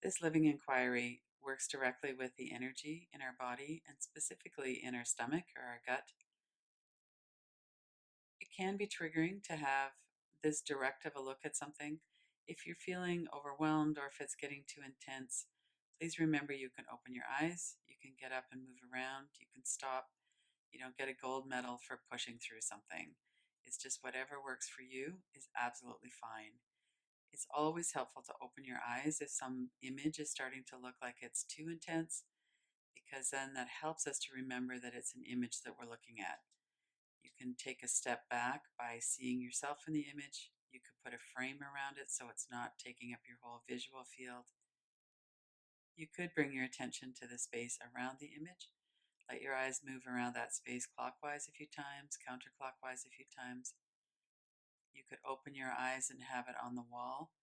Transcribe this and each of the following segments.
This living inquiry works directly with the energy in our body and specifically in our stomach or our gut. It can be triggering to have this direct of a look at something. If you're feeling overwhelmed or if it's getting too intense, please remember you can open your eyes, you can get up and move around, you can stop. You don't get a gold medal for pushing through something. It's just whatever works for you is absolutely fine. It's always helpful to open your eyes if some image is starting to look like it's too intense, because then that helps us to remember that it's an image that we're looking at. You can take a step back by seeing yourself in the image. You could put a frame around it so it's not taking up your whole visual field. You could bring your attention to the space around the image. Let your eyes move around that space clockwise a few times, counterclockwise a few times. You could open your eyes and have it on the wall.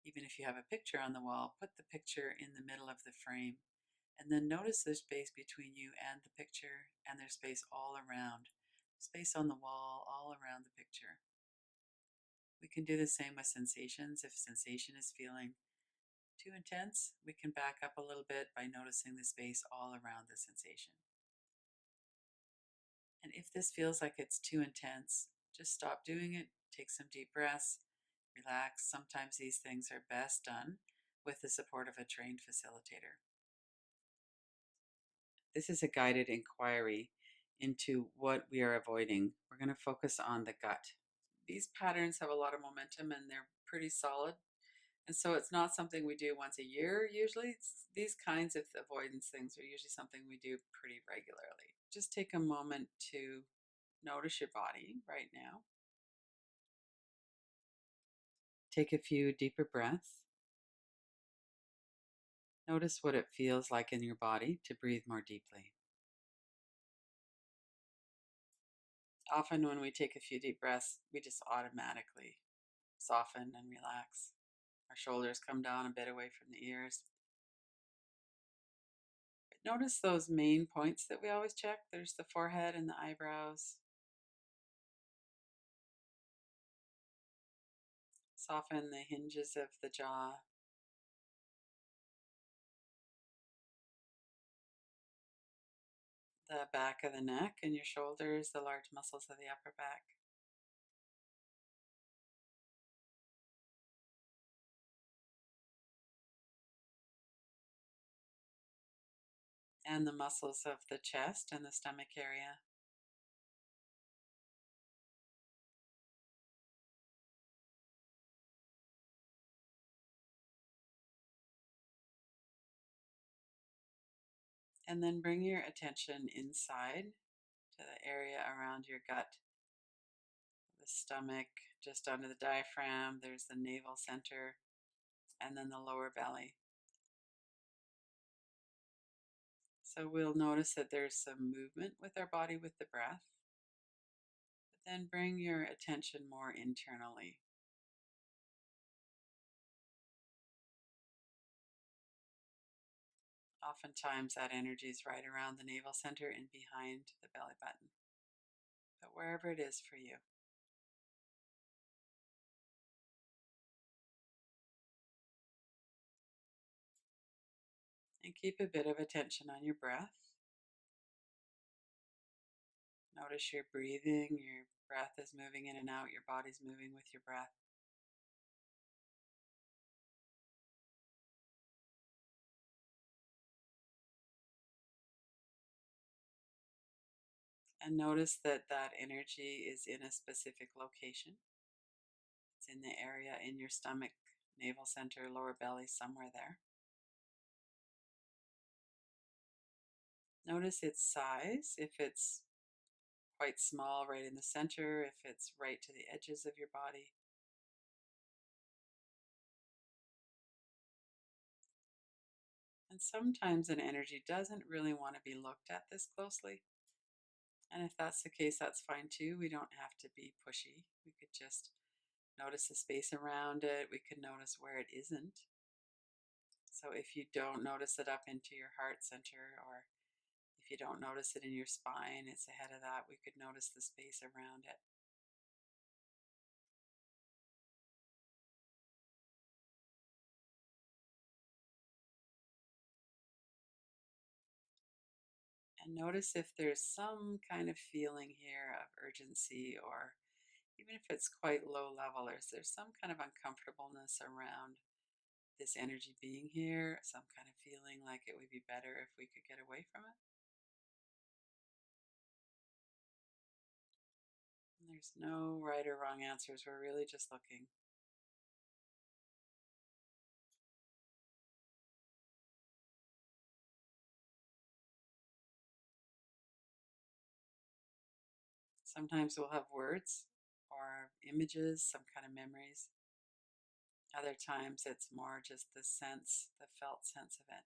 Even if you have a picture on the wall, put the picture in the middle of the frame. And then notice the space between you and the picture, and there's space all around. Space on the wall, all around the picture. We can do the same with sensations. If sensation is feeling too intense, we can back up a little bit by noticing the space all around the sensation. And if this feels like it's too intense, just stop doing it, take some deep breaths, relax. Sometimes these things are best done with the support of a trained facilitator. This is a guided inquiry into what we are avoiding. We're going to focus on the gut. These patterns have a lot of momentum and they're pretty solid. And so it's not something we do once a year usually. These kinds of avoidance things are usually something we do pretty regularly. Just take a moment to notice your body right now. Take a few deeper breaths. Notice what it feels like in your body to breathe more deeply. Often when we take a few deep breaths, we just automatically soften and relax. Our shoulders come down a bit away from the ears. But notice those main points that we always check. There's the forehead and the eyebrows. Soften the hinges of the jaw. The back of the neck and your shoulders, the large muscles of the upper back. And the muscles of the chest and the stomach area. And then bring your attention inside to the area around your gut, the stomach, just under the diaphragm. There's the navel center, and then the lower belly. So we'll notice that there's some movement with our body with the breath, but then bring your attention more internally. Oftentimes that energy is right around the navel center and behind the belly button, but wherever it is for you. And keep a bit of attention on your breath. Notice your breathing, your breath is moving in and out, your body's moving with your breath. And notice that that energy is in a specific location. It's in the area in your stomach, navel center, lower belly, somewhere there. Notice its size, if it's quite small right in the center, if it's right to the edges of your body. And sometimes an energy doesn't really want to be looked at this closely. And if that's the case, that's fine too. We don't have to be pushy. We could just notice the space around it. We could notice where it isn't. So if you don't notice it up into your heart center, or if you don't notice it in your spine, it's ahead of that, we could notice the space around it. And notice if there's some kind of feeling here of urgency, or even if it's quite low level, or is there some kind of uncomfortableness around this energy being here, some kind of feeling like it would be better if we could get away from it? And there's no right or wrong answers. We're really just looking. Sometimes we'll have words or images, some kind of memories. Other times it's more just the sense, the felt sense of it.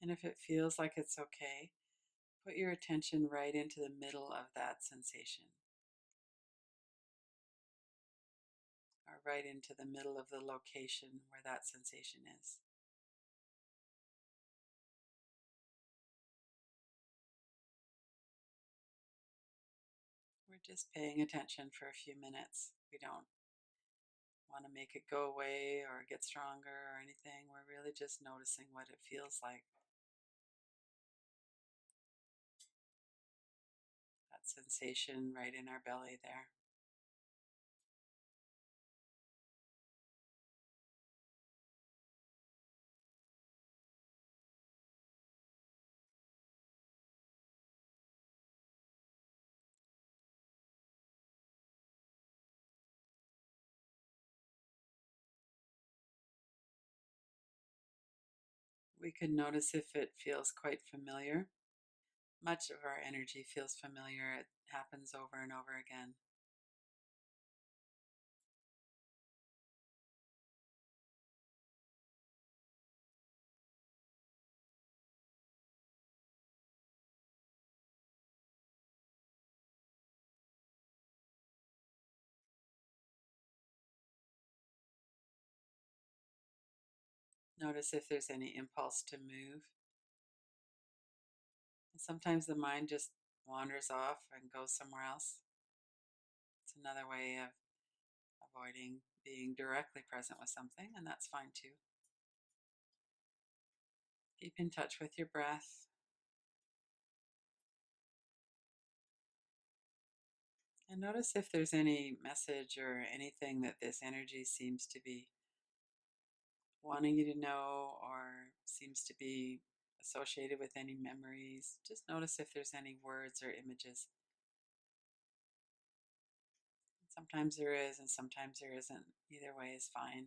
And if it feels like it's okay, put your attention right into the middle of that sensation, or right into the middle of the location where that sensation is. We're just paying attention for a few minutes. We don't want to make it go away or get stronger or anything. We're really just noticing what it feels like, that sensation right in our belly there. We could notice if it feels quite familiar. Much of our energy feels familiar. It happens over and over again. Notice if there's any impulse to move. And sometimes the mind just wanders off and goes somewhere else. It's another way of avoiding being directly present with something, and that's fine too. Keep in touch with your breath. And notice if there's any message or anything that this energy seems to be wanting you to know, or seems to be associated with any memories. Just notice if there's any words or images. Sometimes there is, and sometimes there isn't. Either way is fine.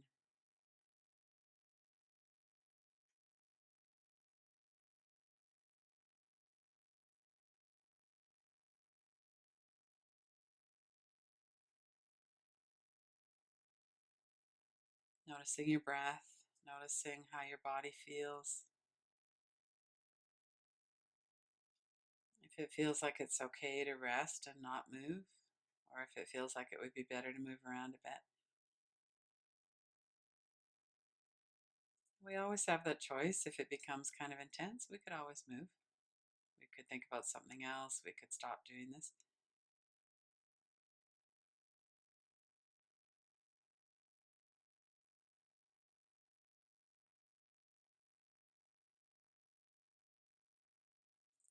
Noticing your breath, noticing how your body feels. If it feels like it's okay to rest and not move, or if it feels like it would be better to move around a bit. We always have that choice. If it becomes kind of intense, we could always move. We could think about something else. We could stop doing this.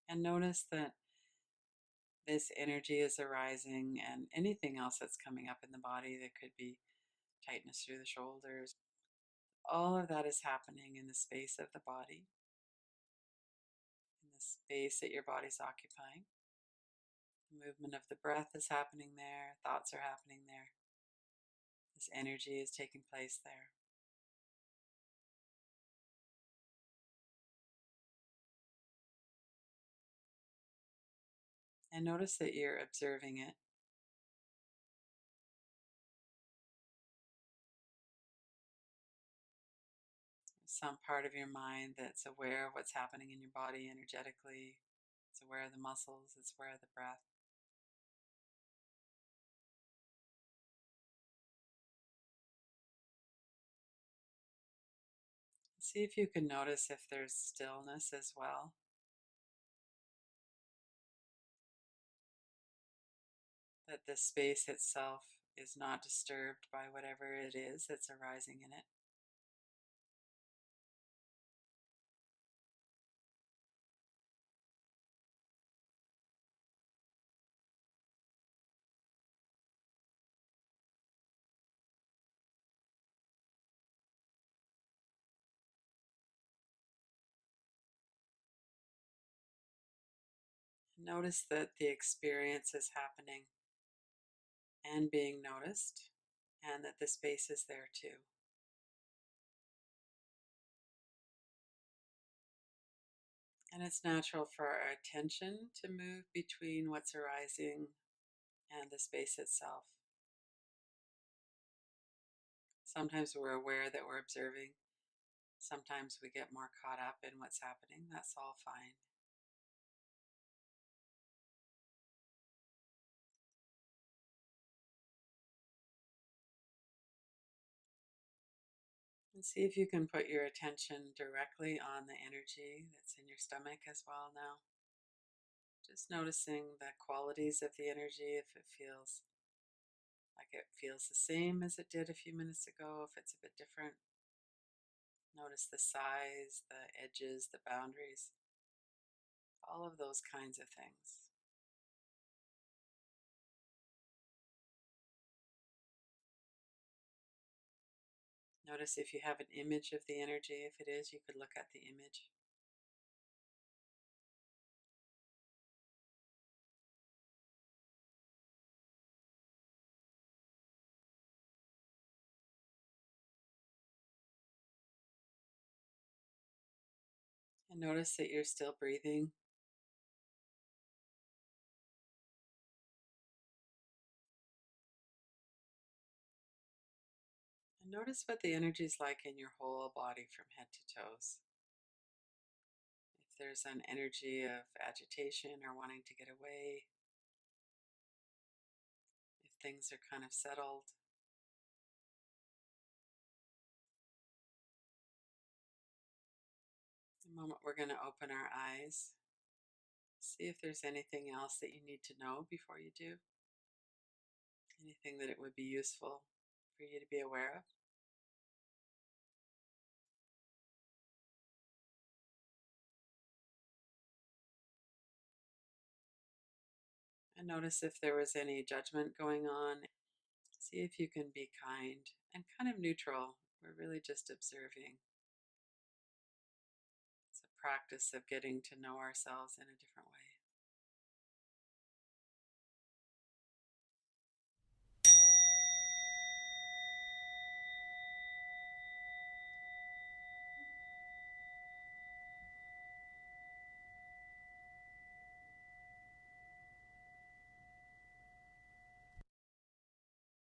And notice that this energy is arising, and anything else that's coming up in the body. That could be tightness through the shoulders. All of that is happening in the space of the body, in the space that your body's occupying. The movement of the breath is happening there, thoughts are happening there. This energy is taking place there. And notice that you're observing it. some part of your mind that's aware of what's happening in your body energetically. It's aware of the muscles, it's aware of the breath. See if you can notice if there's stillness as well, that the space itself is not disturbed by whatever it is that's arising in it. Notice that the experience is happening and being noticed, and that the space is there too. And it's natural for our attention to move between what's arising and the space itself. Sometimes we're aware that we're observing. Sometimes we get more caught up in what's happening. That's all fine. And see if you can put your attention directly on the energy that's in your stomach as well now. Just noticing the qualities of the energy, if it feels like it feels the same as it did a few minutes ago, if it's a bit different. Notice the size, the edges, the boundaries, all of those kinds of things. Notice if you have an image of the energy. If it is, you could look at the image. And notice that you're still breathing. And notice what the energy is like in your whole body from head to toes. If there's an energy of agitation or wanting to get away, if things are kind of settled. In a moment, we're going to open our eyes. See if there's anything else that you need to know before you do. Anything that it would be useful for you to be aware of. And notice if there was any judgment going on. See if you can be kind and kind of neutral. We're really just observing. It's a practice of getting to know ourselves in a different way.